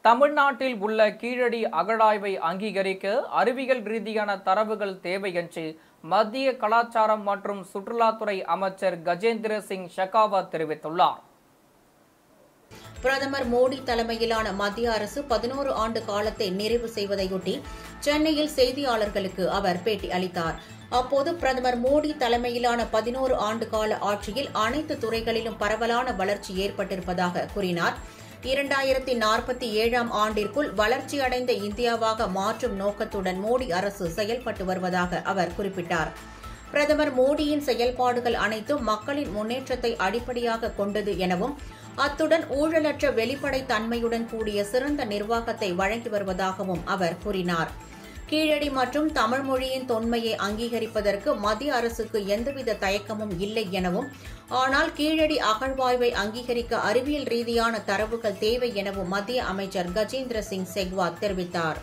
தமிழ்நாட்டில் உள்ள கீழடி அகழாய்வை அங்கீகரிக்க அறிவியல் ரீதியான தரவுகள் தேவை என்று மத்திய கலாச்சாரம் மற்றும் சுற்றுலாத்துறை அமைச்சர் கஜேந்திர சிங் ஷெகாவத் தெரிவித்துள்ளார். பிரதமர் மோடி தலைமையிலான மத்திய அரசு 11 ஆண்டு காலத்தை நிறைவு செய்வதையொட்டி சென்னையில் செய்தியாளர்களுக்கு அவர் பேட்டி அளித்தார். அப்போது பிரதமர் மோடி தலைமையிலான 11 ஆண்டு கால ஆட்சியில் அனைத்து துறைகளிலும் பரவலான வளர்ச்சி ஏற்பட்டிருப்பதாக கூறினார். 2047ஆம் ஆண்டிற்குள் வளர்ச்சியடைந்த இந்தியாவாக மாற்றும் நோக்கத்துடன் மோடி அரசு செயல்பட்டு வருவதாக அவர் குறிப்பிட்டார். பிரதமர் மோடியின் செயல்பாடுகள் அனைத்தும் மக்களின் முன்னேற்றத்தை அடிப்படையாக கொண்டது எனவும் அத்துடன் ஊழலற்ற வெளிப்படைத் தன்மையுடன் கூடிய சிறந்த நிர்வாகத்தை வழங்கி வருவதாகவும் அவர் கூறினார். கீழடி மற்றும் தமிழ் மொழியின் தொன்மையை அங்கீகரிப்பதற்கு மத்திய அரசுக்கு எந்தவித தயக்கமும் இல்லை எனவும், ஆனால் கீழடி அகழ்வாய்வை அங்கீகரிக்க அறிவியல் ரீதியான தரவுகள் தேவை எனவும் மத்திய அமைச்சர் கஜேந்திர சிங் ஷெகாவத் தெரிவித்தார்.